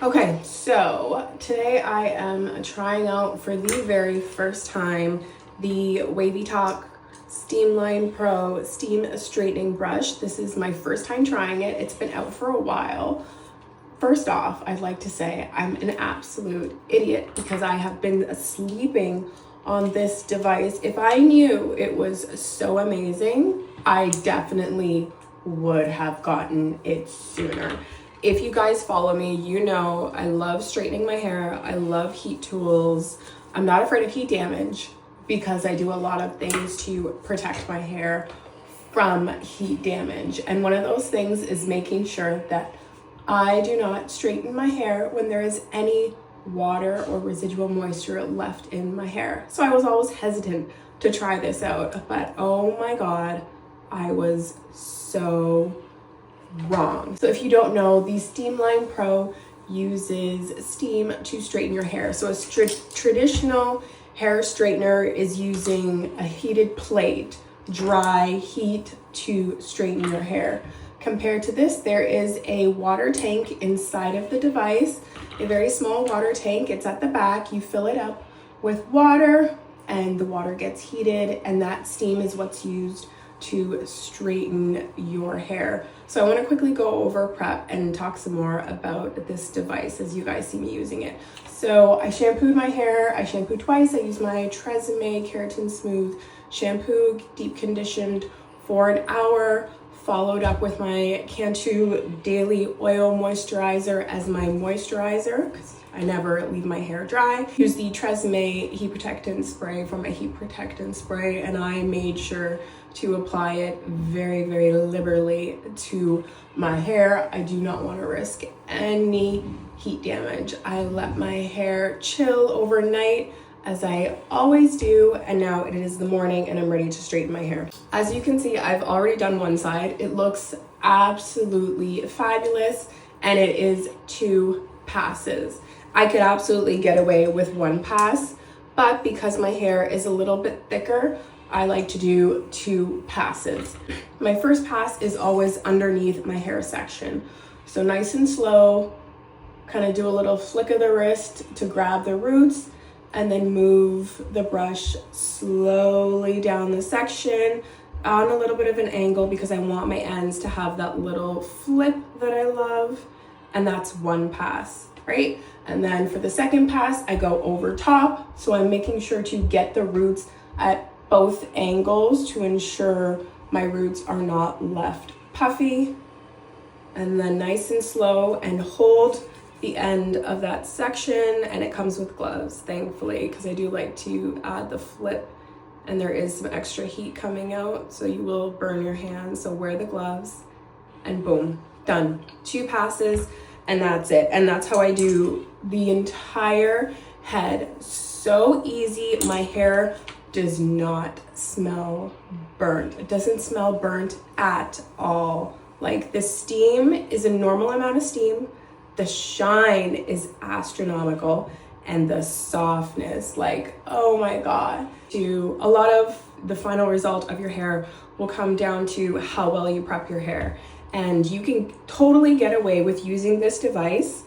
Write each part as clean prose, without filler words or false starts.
Okay, so today I am trying out for the very first time the Wavytalk Steamline Pro Steam Straightening Brush. This is my first time trying it. It's been out for a while. First off, I'd like to say I'm an absolute idiot because I have been sleeping on this device. If I knew it was so amazing, I definitely would have gotten it sooner. If you guys follow me, you know I love straightening my hair. I love heat tools. I'm not afraid of heat damage because I do a lot of things to protect my hair from heat damage. And one of those things is making sure that I do not straighten my hair when there is any water or residual moisture left in my hair. So I was always hesitant to try this out, but oh my God, I was so wrong. So if you don't know, the Steamline Pro uses steam to straighten your hair. So a traditional hair straightener is using a heated plate, dry heat to straighten your hair. Compared to this, there is a water tank inside of the device, a very small water tank. It's at the back. You fill it up with water and the water gets heated, and that steam is what's used to straighten your hair. So I want to quickly go over prep and talk some more about this device as you guys see me using it. So I shampooed my hair. I shampooed twice. I used my Tresemme Keratin Smooth shampoo, deep conditioned for an hour, followed up with my Cantu Daily Oil Moisturizer as my moisturizer because I never leave my hair dry. Use the Tresemme Heat Protectant Spray for my heat protectant spray, and I made sure to apply it very, very liberally to my hair. I do not want to risk any heat damage. I let my hair chill overnight as I always do, and now it is the morning and I'm ready to straighten my hair. As you can see, I've already done one side. It looks absolutely fabulous, and it is 2 passes. I could absolutely get away with 1 pass, but because my hair is a little bit thicker, I like to do 2 passes. My first pass is always underneath my hair section. So nice and slow, kind of do a little flick of the wrist to grab the roots, and then move the brush slowly down the section on a little bit of an angle because I want my ends to have that little flip that I love. And that's 1 pass, right? And then for the second pass, I go over top. So I'm making sure to get the roots at both angles to ensure my roots are not left puffy. And then nice and slow, and hold the end of that section, and it comes with gloves, thankfully, because I do like to add the flip, and there is some extra heat coming out, so you will burn your hands. So wear the gloves, and boom, done. 2 passes, and that's it. And that's how I do the entire head. So easy. My hair does not smell burnt. It doesn't smell burnt at all. Like, the steam is a normal amount of steam. The shine is astronomical, and the softness, like, oh my God. A lot of the final result of your hair will come down to how well you prep your hair. And you can totally get away with using this device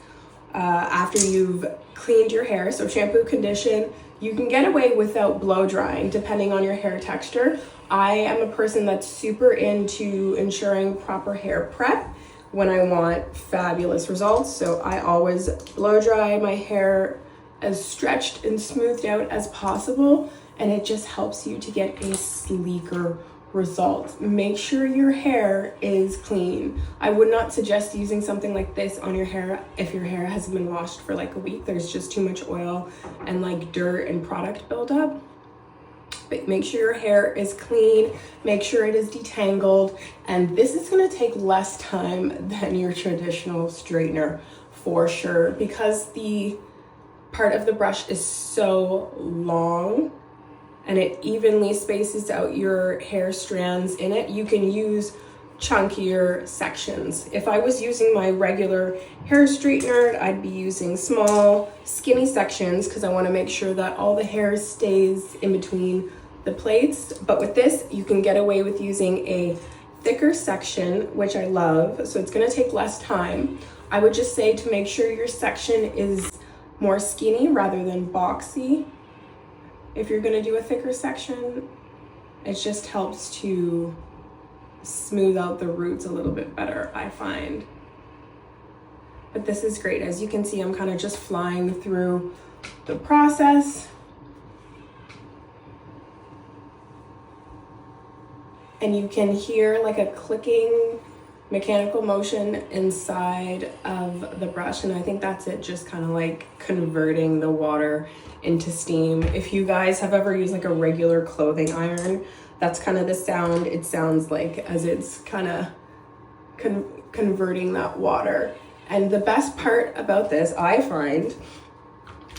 after you've cleaned your hair. So shampoo, condition, you can get away without blow drying depending on your hair texture. I am a person that's super into ensuring proper hair prep when I want fabulous results. So I always blow dry my hair as stretched and smoothed out as possible, and it just helps you to get a sleeker result. Make sure your hair is clean. I would not suggest using something like this on your hair if your hair hasn't been washed for like a week. There's just too much oil and like dirt and product buildup. But make sure your hair is clean, make sure it is detangled, and this is gonna take less time than your traditional straightener for sure, because the part of the brush is so long and it evenly spaces out your hair strands in it. You can use chunkier sections. If I was using my regular hair straightener, I'd be using small, skinny sections because I want to make sure that all the hair stays in between the plates. But with this, you can get away with using a thicker section, which I love. So it's going to take less time. I would just say to make sure your section is more skinny rather than boxy. If you're gonna do a thicker section, it just helps to smooth out the roots a little bit better, I find. But this is great. As you can see, I'm kind of just flying through the process. And you can hear like a clicking mechanical motion inside of the brush, and I think that's it, just kind of like converting the water into steam. If you guys have ever used like a regular clothing iron, that's kind of the sound it sounds like as it's kind of converting that water. And the best part about this, I find,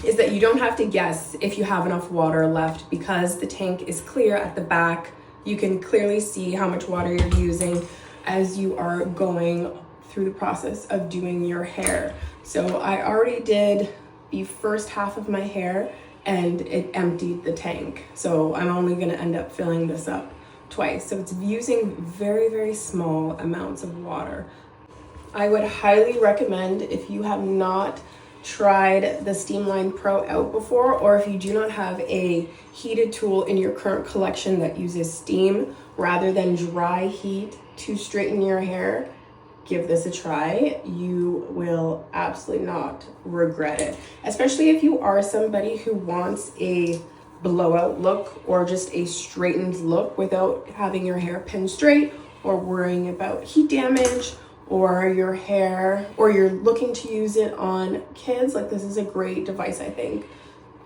is that you don't have to guess if you have enough water left, because the tank is clear at the back. You can clearly see how much water you're using as you are going through the process of doing your hair. So I already did the first half of my hair and it emptied the tank. So I'm only gonna end up filling this up twice. So it's using very, very small amounts of water. I would highly recommend, if you have not tried the Steamline Pro out before, or if you do not have a heated tool in your current collection that uses steam rather than dry heat to straighten your hair, give this a try. You will absolutely not regret it, especially if you are somebody who wants a blowout look or just a straightened look without having your hair pinned straight or worrying about heat damage or your hair, or you're looking to use it on kids. Like, this is a great device, I think,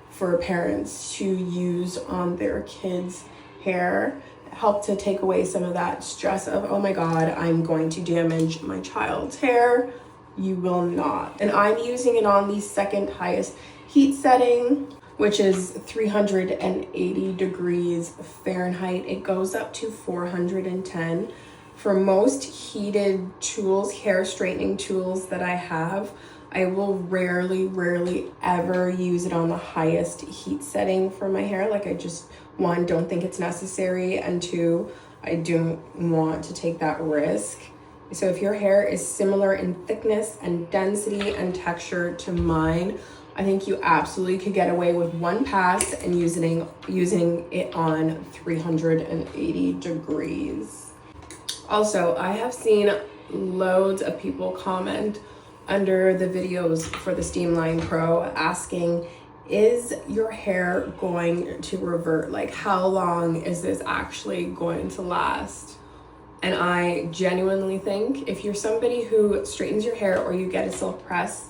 for parents to use on their kids' hair. Help to take away some of that stress of, oh my God, I'm going to damage my child's hair. You will not. And I'm using it on the second highest heat setting, which is 380 degrees Fahrenheit. It goes up to 410. For most heated tools, hair straightening tools that I have, I will rarely ever use it on the highest heat setting for my hair. Like, I just, one, don't think it's necessary, and two, I don't want to take that risk. So if your hair is similar in thickness and density and texture to mine, I think you absolutely could get away with one pass and using it on 380 degrees. Also, I have seen loads of people comment under the videos for the Steamline Pro asking, is your hair going to revert? Like, how long is this actually going to last? And I genuinely think if you're somebody who straightens your hair or you get a silk press,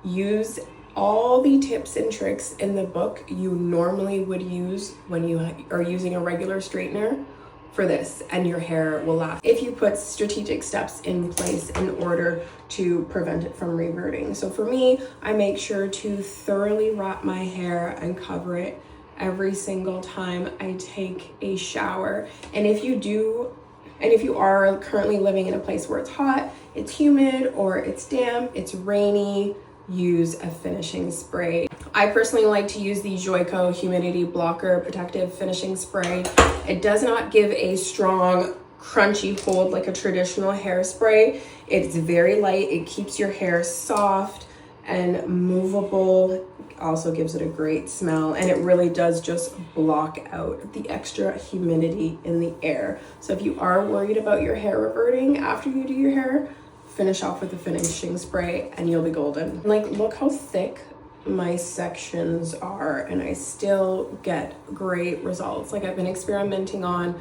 use all the tips and tricks in the book you normally would use when you are using a regular straightener for this, and your hair will last if you put strategic steps in place in order to prevent it from reverting. So for me, I make sure to thoroughly wrap my hair and cover it every single time I take a shower. And if you are currently living in a place where it's hot, it's humid, or it's damp, it's rainy, use a finishing spray. I personally like to use the Joico Humidity Blocker Protective Finishing Spray. It does not give a strong, crunchy hold like a traditional hairspray. It's very light. It keeps your hair soft and movable. Also gives it a great smell, and it really does just block out the extra humidity in the air. So if you are worried about your hair reverting after you do your hair, finish off with the finishing spray and you'll be golden. Like, look how thick my sections are, and I still get great results. Like, I've been experimenting on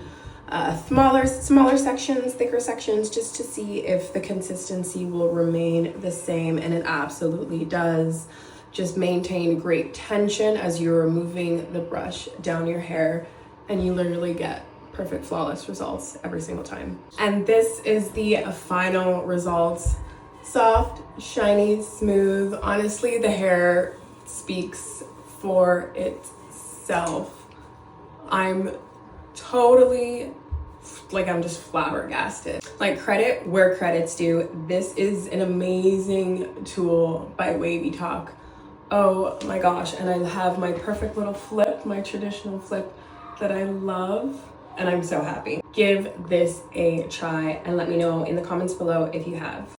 smaller sections, thicker sections, just to see if the consistency will remain the same, and it absolutely does. Just maintain great tension as you're moving the brush down your hair, and you literally get perfect, flawless results every single time. And this is the final results. Soft, shiny, smooth. Honestly, the hair speaks for itself. I'm totally, like, I'm just flabbergasted. Like, credit where credit's due. This is an amazing tool by Wavytalk. Oh my gosh, and I have my perfect little flip, my traditional flip that I love, and I'm so happy. Give this a try and let me know in the comments below if you have.